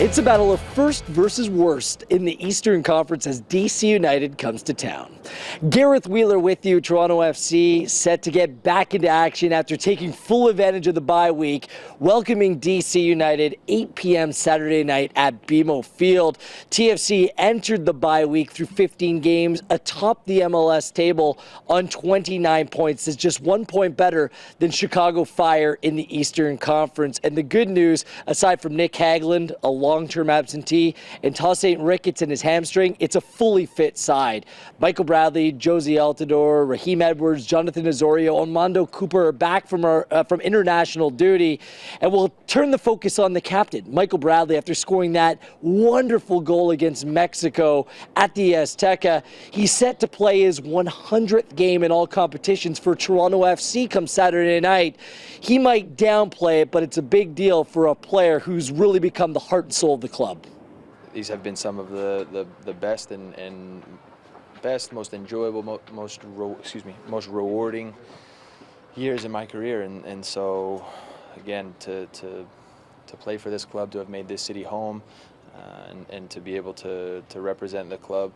It's a battle of first versus worst in the Eastern Conference as DC United comes to town. Gareth Wheeler with you. Toronto FC set to get back into action after taking full advantage of the bye week, welcoming DC United 8 p.m. Saturday night at BMO Field. TFC entered the bye week through 15 games atop the MLS table on 29 points. It's just 1 point better than Chicago Fire in the Eastern Conference. And the good news, aside from Nick Hagglund, a long-term absentee, and Toss-St. Ricketts and his hamstring, it's a fully fit side. Michael Bradley, Josie Altidore, Raheem Edwards, Jonathan Osorio, Armando Cooper are back from international duty, and we'll turn the focus on the captain, Michael Bradley, after scoring that wonderful goal against Mexico at the Azteca. He's set to play his 100th game in all competitions for Toronto FC come Saturday night. He might downplay it, but it's a big deal for a player who's really become the heart and soul of the club. These have been some of the best and best, most enjoyable, most rewarding years in my career, and so again to play for this club, to have made this city home, and to be able to represent the club,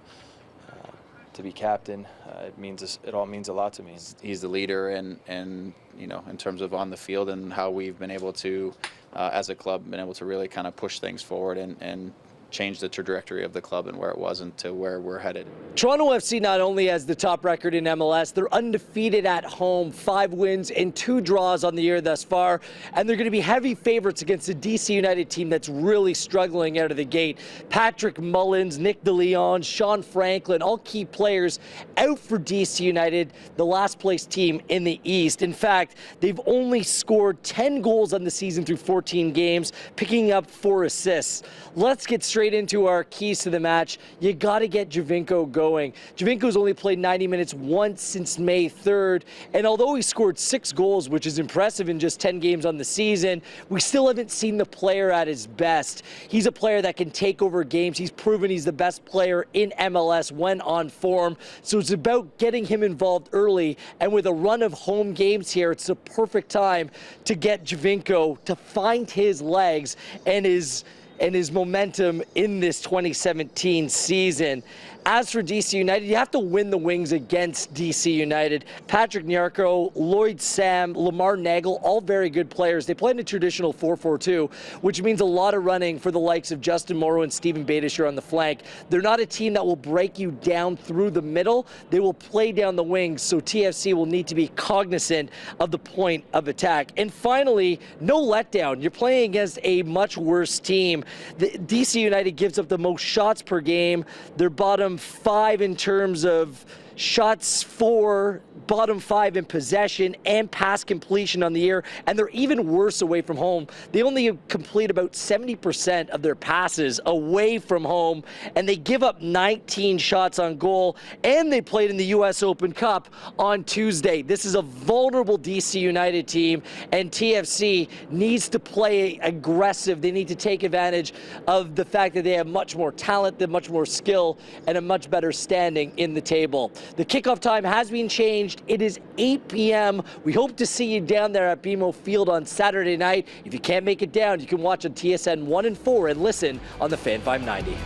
to be captain, it all means a lot to me. He's the leader, and you know, in terms of on the field and how we've been able to, as a club, been able to really kind of push things forward and change the trajectory of the club and where it was and to where we're headed. Toronto FC not only has the top record in MLS, they're undefeated at home, 5 wins and 2 draws on the year thus far, and they're going to be heavy favorites against a DC United team that's really struggling out of the gate. Patrick Mullins, Nick DeLeon, Sean Franklin, all key players out for DC United, the last place team in the East. In fact, they've only scored 10 goals on the season through 14 games, picking up 4 assists. Let's get straight into our keys to the match. You got to get Giovinco going. Giovinco's only played 90 minutes once since May 3rd, and although he scored 6 goals, which is impressive in just 10 games on the season, we still haven't seen the player at his best. He's a player that can take over games. He's proven he's the best player in MLS when on form, so it's about getting him involved early, and with a run of home games here, it's the perfect time to get Giovinco to find his legs and his momentum in this 2017 season. As for DC United, you have to win the wings against DC United. Patrick Nyarko, Lloyd Sam, Lamar Nagel, all very good players. They play in a traditional 4-4-2, which means a lot of running for the likes of Justin Morrow and Steven Beitashour on the flank. They're not a team that will break you down through the middle. They will play down the wings, so TFC will need to be cognizant of the point of attack. And finally, no letdown. You're playing against a much worse team. The DC United gives up the most shots per game. They're bottom 5 in terms of shots for, bottom 5 in possession and pass completion on the year, and they're even worse away from home. They only complete about 70% of their passes away from home, and they give up 19 shots on goal, and they played in the U.S. Open Cup on Tuesday. This is a vulnerable DC United team, and TFC needs to play aggressive. They need to take advantage of the fact that they have much more talent, they have much more skill, and a much better standing in the table. The kickoff time has been changed. It is 8 p.m. We hope to see you down there at BMO Field on Saturday night. If you can't make it down, you can watch on TSN 1 and 4 and listen on the Fan 590.